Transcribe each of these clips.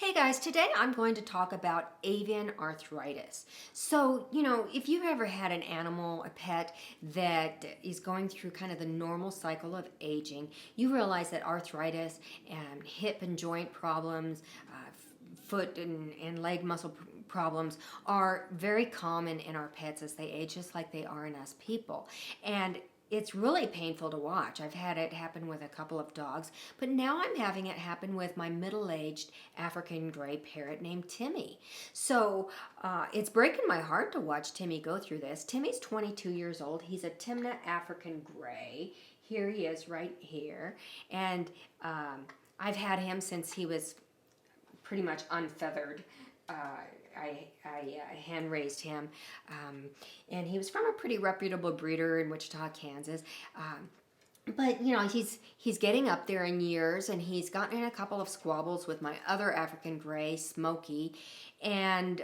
Hey guys, today I'm going to talk about avian arthritis. So, if you've ever had an animal, a pet, that is going through kind of the normal cycle of aging, you realize that arthritis and hip and joint problems, foot and leg muscle problems are very common in our pets as they age, just like they are in us people. And it's really painful to watch. I've had it happen with a couple of dogs, but now I'm having it happen with my middle-aged African gray parrot named Timmy. So it's breaking my heart to watch Timmy go through this. Timmy's 22 years old. He's a Timneh African gray. Here he is right here. And I've had him since he was pretty much unfeathered. I hand raised him, and he was from a pretty reputable breeder in Wichita, Kansas. But he's getting up there in years, and he's gotten in a couple of squabbles with my other African gray, Smokey, and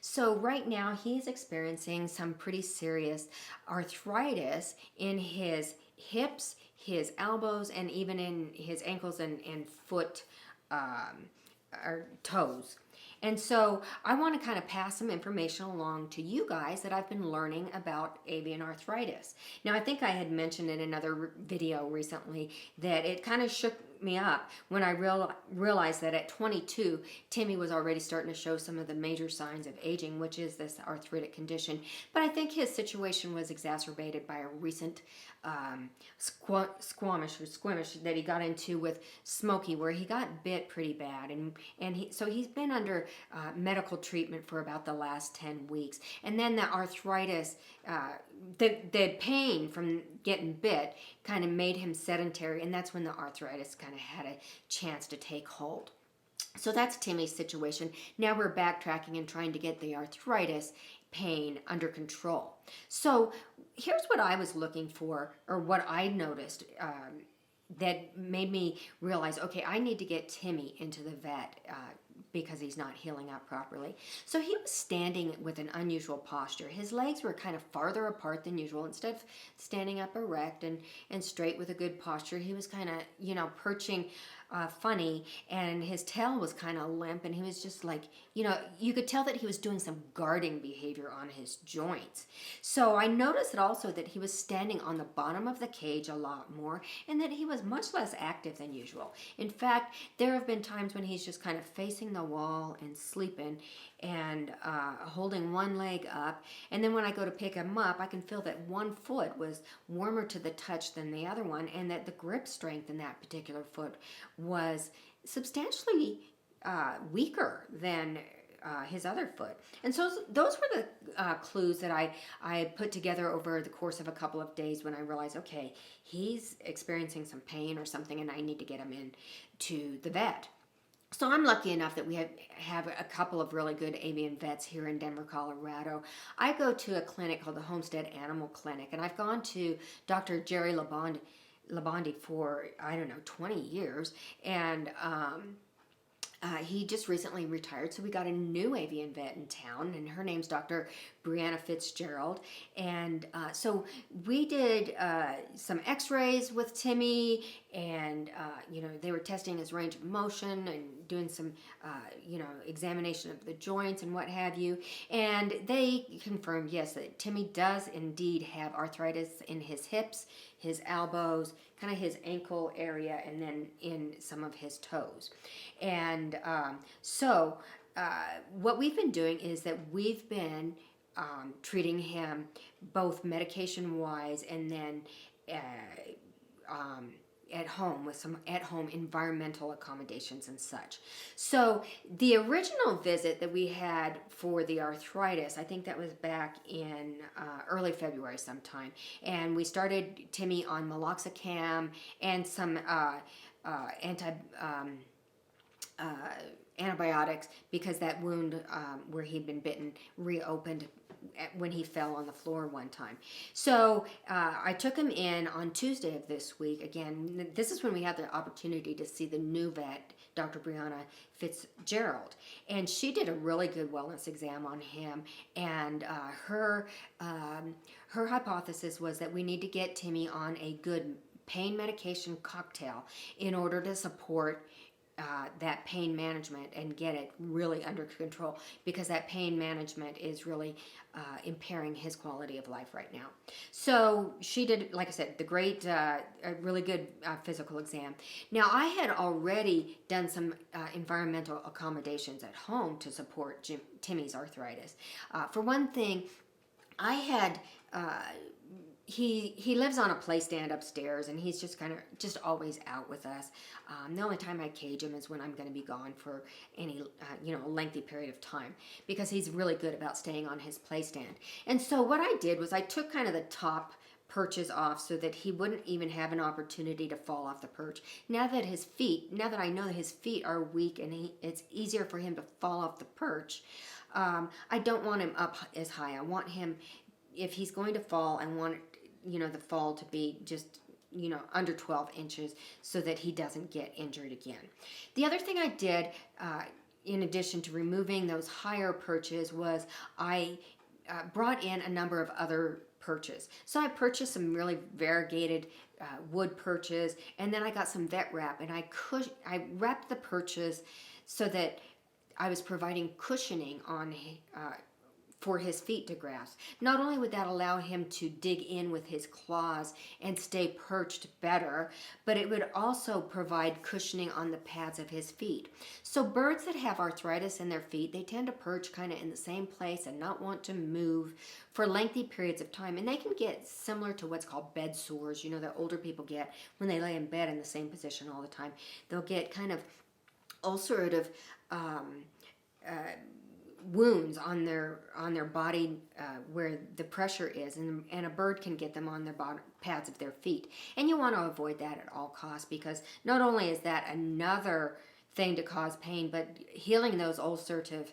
so right now he's experiencing some pretty serious arthritis in his hips, his elbows, and even in his ankles and foot or toes. And so I want to kind of pass some information along to you guys that I've been learning about avian arthritis. Now, I think I had mentioned in another video recently that it kind of shook me up when I realized that at 22, Timmy was already starting to show some of the major signs of aging, which is this arthritic condition. But I think his situation was exacerbated by a recent squamish that he got into with Smokey, where he got bit pretty bad, so he's been under medical treatment for about the last 10 weeks, and then the arthritis, the pain from getting bit kind of made him sedentary, and that's when the arthritis kind of had a chance to take hold. So that's Timmy's situation. Now we're backtracking and trying to get the arthritis pain under control. So here's what I was looking for, or what I noticed that made me realize, okay, I need to get Timmy into the vet because he's not healing up properly. So he was standing with an unusual posture. His legs were kind of farther apart than usual. Instead of standing up erect and straight with a good posture, he was kind of, perching funny, and his tail was kind of limp, and he was just like, you could tell that he was doing some guarding behavior on his joints. So I noticed also that he was standing on the bottom of the cage a lot more, and that he was much less active than usual. In fact, there have been times when he's just kind of facing the wall and sleeping and holding one leg up, and then when I go to pick him up, I can feel that one foot was warmer to the touch than the other one, and that the grip strength in that particular foot was substantially weaker than his other foot. And so those were the clues that I put together over the course of a couple of days when I realized, okay, he's experiencing some pain or something, and I need to get him in to the vet. So I'm lucky enough that we have a couple of really good avian vets here in Denver, Colorado. I go to a clinic called the Homestead Animal Clinic, and I've gone to Dr. Jerry Labonte for, 20 years, and he just recently retired, so we got a new avian vet in town, and her name's Dr. Brianna Fitzgerald. And so we did some x-rays with Timmy, and they were testing his range of motion and doing some examination of the joints and what have you, and they confirmed, yes, that Timmy does indeed have arthritis in his hips, his elbows, kind of his ankle area, and then in some of his toes. And so what we've been doing is that we've been treating him both medication-wise and then at home with some at-home environmental accommodations and such. So the original visit that we had for the arthritis, I think that was back in early February sometime, and we started Timmy on meloxicam and some antibiotics because that wound where he'd been bitten reopened when he fell on the floor one time. So I took him in on Tuesday of this week. Again, this is when we had the opportunity to see the new vet, Dr. Brianna Fitzgerald. And she did a really good wellness exam on him. And her hypothesis was that we need to get Timmy on a good pain medication cocktail in order to support that pain management and get it really under control, because that pain management is really impairing his quality of life right now. So she did, like I said, the great, a really good physical exam. Now, I had already done some environmental accommodations at home to support Timmy's arthritis. For one thing, I had he lives on a play stand upstairs, and he's just just always out with us. The only time I cage him is when I'm going to be gone for any a lengthy period of time, because he's really good about staying on his play stand. And so what I did was I took kind of the top perches off so that he wouldn't even have an opportunity to fall off the perch. Now that I know that his feet are weak and it's easier for him to fall off the perch, I don't want him up as high. I want him, if he's going to fall, I want the fall to be just under 12 inches so that he doesn't get injured again. The other thing I did, in addition to removing those higher perches, was I brought in a number of other perches. So I purchased some really variegated wood perches, and then I got some vet wrap, and I wrapped the perches so that I was providing cushioning on for his feet to grasp. Not only would that allow him to dig in with his claws and stay perched better, but it would also provide cushioning on the pads of his feet. So birds that have arthritis in their feet, they tend to perch kind of in the same place and not want to move for lengthy periods of time. And they can get similar to what's called bed sores, that older people get when they lay in bed in the same position all the time. They'll get kind of ulcerative wounds on their body where the pressure is, and a bird can get them on the pads of their feet. And you want to avoid that at all costs, because not only is that another thing to cause pain, but healing those ulcerative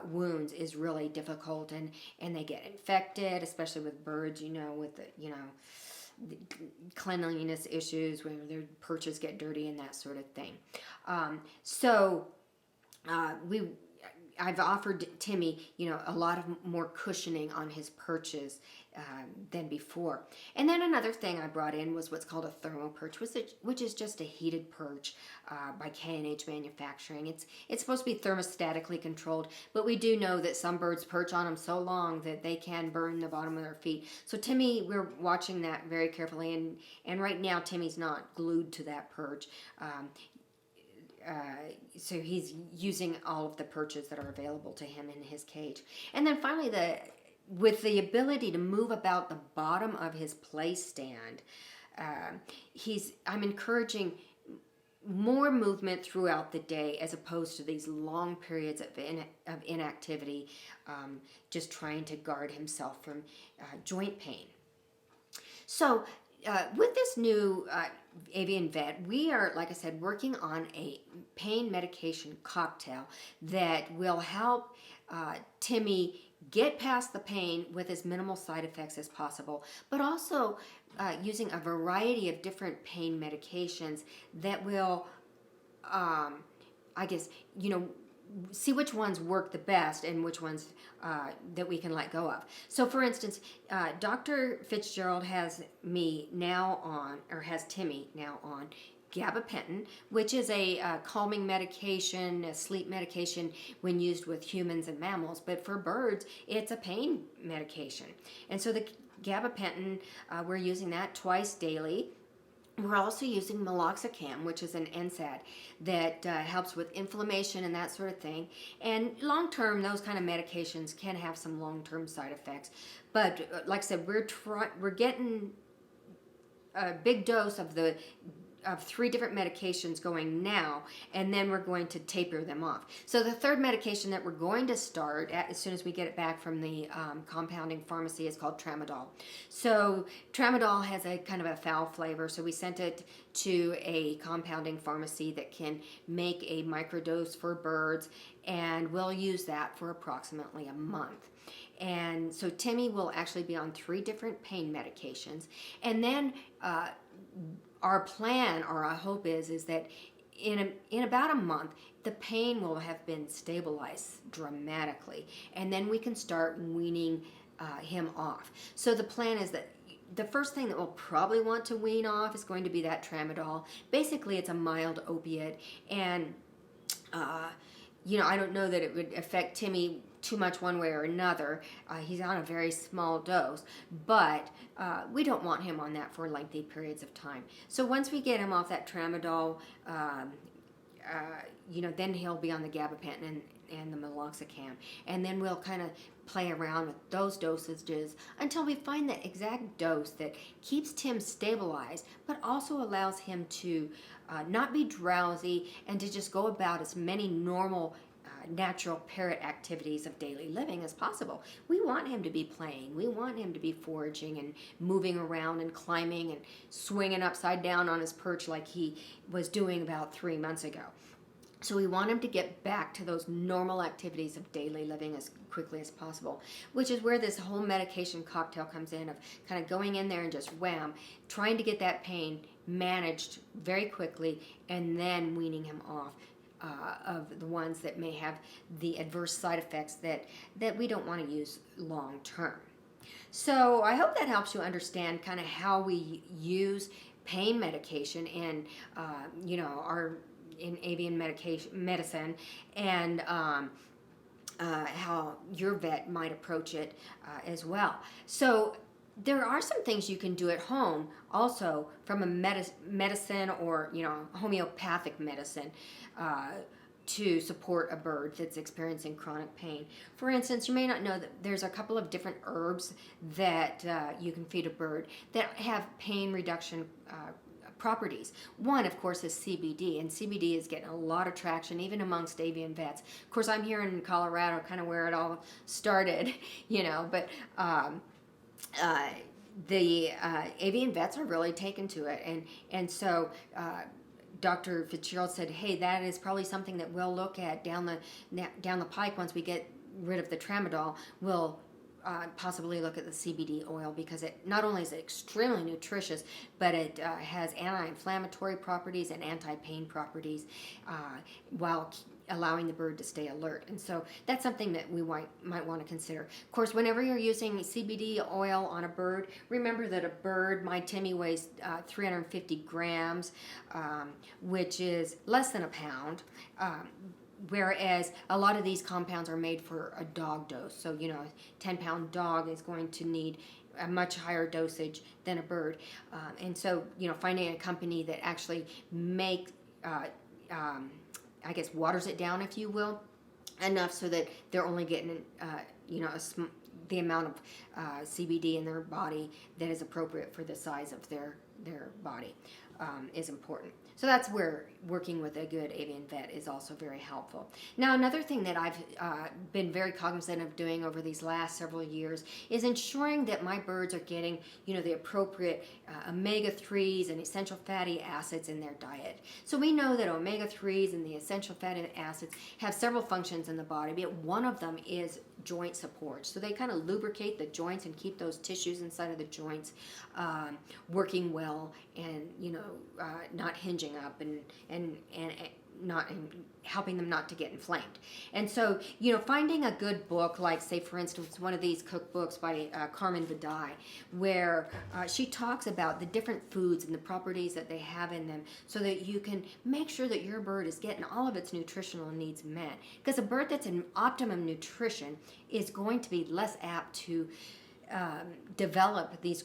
wounds is really difficult, and they get infected, especially with birds, with the cleanliness issues, where their perches get dirty and that sort of thing. I've offered Timmy, a lot of more cushioning on his perches than before. And then another thing I brought in was what's called a thermal perch, which is just a heated perch by K&H Manufacturing. It's supposed to be thermostatically controlled, but we do know that some birds perch on them so long that they can burn the bottom of their feet. So Timmy, we're watching that very carefully, and right now Timmy's not glued to that perch. So he's using all of the perches that are available to him in his cage. And then finally, with the ability to move about the bottom of his play stand, I'm encouraging more movement throughout the day, as opposed to these long periods of inactivity, just trying to guard himself from joint pain. So with this new Avian vet, we are, like I said, working on a pain medication cocktail that will help Timmy get past the pain with as minimal side effects as possible, but also using a variety of different pain medications that will, see which ones work the best and which ones that we can let go of. So for instance, Dr. Fitzgerald has me now on, or has Timmy now on, gabapentin, which is a calming medication, a sleep medication when used with humans and mammals, but for birds, it's a pain medication. And so the gabapentin, we're using that twice daily. We're also using meloxicam, which is an NSAID that helps with inflammation and that sort of thing. And long-term, those kind of medications can have some long-term side effects. But like I said, we're getting a big dose of 3 different medications going now, and then we're going to taper them off. So the third medication that we're going to start as soon as we get it back from the compounding pharmacy is called tramadol. So tramadol has a kind of a foul flavor, so we sent it to a compounding pharmacy that can make a microdose for birds, and we'll use that for approximately a month. And so Timmy will actually be on 3 different pain medications, and then our plan, or our hope is that in about a month, the pain will have been stabilized dramatically, and then we can start weaning him off. So the plan is that the first thing that we'll probably want to wean off is going to be that tramadol. Basically, it's a mild opiate, and I don't know that it would affect Timmy too much one way or another. He's on a very small dose, but we don't want him on that for lengthy periods of time. So once we get him off that tramadol, then he'll be on the gabapentin and the meloxicam, and then we'll kind of play around with those dosages until we find the exact dose that keeps Tim stabilized, but also allows him to not be drowsy and to just go about as many normal natural parrot activities of daily living as possible. We want him to be playing. We want him to be foraging and moving around and climbing and swinging upside down on his perch like he was doing about 3 months ago. So we want him to get back to those normal activities of daily living as quickly as possible, which is where this whole medication cocktail comes in, of kind of going in there and just wham, trying to get that pain managed very quickly, and then weaning him off of the ones that may have the adverse side effects that we don't want to use long term. So I hope that helps you understand kind of how we use pain medication and our in avian medicine, and how your vet might approach it as well. So there are some things you can do at home also from a medicine or homeopathic medicine to support a bird that's experiencing chronic pain. For instance, you may not know that there's a couple of different herbs that you can feed a bird that have pain reduction properties. One, of course, is CBD, and CBD is getting a lot of traction even amongst avian vets. Of course, I'm here in Colorado, kind of where it all started, but the avian vets are really taken to it, and so Dr. Fitzgerald said, hey, that is probably something that we'll look at down the pike once we get rid of the tramadol. We'll possibly look at the CBD oil, because it not only is it extremely nutritious, but it has anti-inflammatory properties and anti-pain properties while allowing the bird to stay alert. And so that's something that we might want to consider. Of course, whenever you're using CBD oil on a bird, remember that a bird, my Timmy, weighs 350 grams, which is less than a pound. Whereas a lot of these compounds are made for a dog dose. So, a 10-pound dog is going to need a much higher dosage than a bird. And so, finding a company that actually waters it down, if you will, enough so that they're only getting, the amount of CBD in their body that is appropriate for the size of their body is important. So that's where working with a good avian vet is also very helpful. Now, another thing that I've been very cognizant of doing over these last several years is ensuring that my birds are getting, the appropriate omega-3s and essential fatty acids in their diet. So we know that omega-3s and the essential fatty acids have several functions in the body, but one of them is joint support. So they kind of lubricate the joints and keep those tissues inside of the joints working well, and not hinging up and not helping them not to get inflamed. And so finding a good book, like say for instance one of these cookbooks by Carmen Vidai, where she talks about the different foods and the properties that they have in them, so that you can make sure that your bird is getting all of its nutritional needs met. Because a bird that's in optimum nutrition is going to be less apt to develop these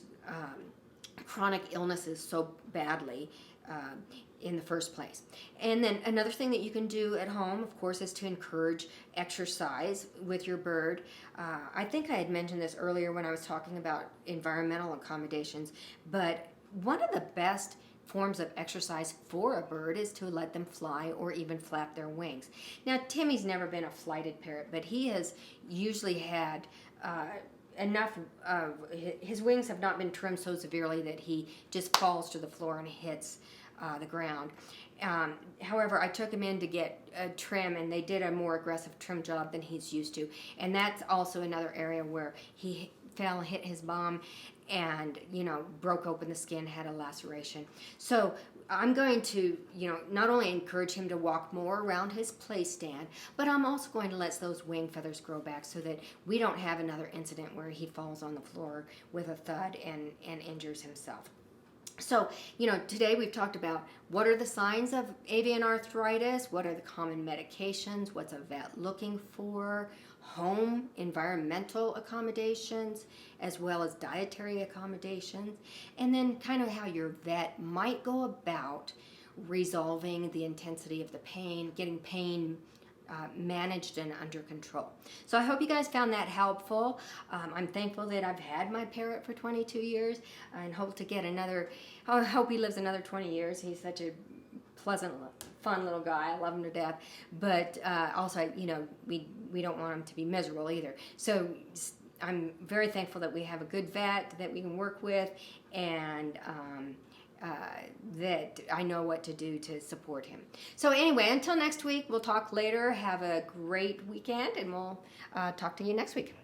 chronic illnesses so badly in the first place. And then another thing that you can do at home, of course, is to encourage exercise with your bird. I think I had mentioned this earlier when I was talking about environmental accommodations, but one of the best forms of exercise for a bird is to let them fly or even flap their wings. Now, Timmy's never been a flighted parrot, but he has usually had enough of his wings have not been trimmed so severely that he just falls to the floor and hits the ground. However, I took him in to get a trim, and they did a more aggressive trim job than he's used to. And that's also another area where he fell, hit his bum, and broke open the skin, had a laceration. So I'm going to, not only encourage him to walk more around his play stand, but I'm also going to let those wing feathers grow back so that we don't have another incident where he falls on the floor with a thud and injures himself. So, today we've talked about what are the signs of avian arthritis, what are the common medications, what's a vet looking for, home environmental accommodations, as well as dietary accommodations, and then kind of how your vet might go about resolving the intensity of the pain, getting pain managed and under control. So I hope you guys found that helpful. I'm thankful that I've had my parrot for 22 years and hope to get another. I hope he lives another 20 years. He's such a pleasant, fun little guy. I love him to death. But also, we don't want him to be miserable either. So I'm very thankful that we have a good vet that we can work with, and that I know what to do to support him. So anyway, until next week, we'll talk later. Have a great weekend, and we'll talk to you next week.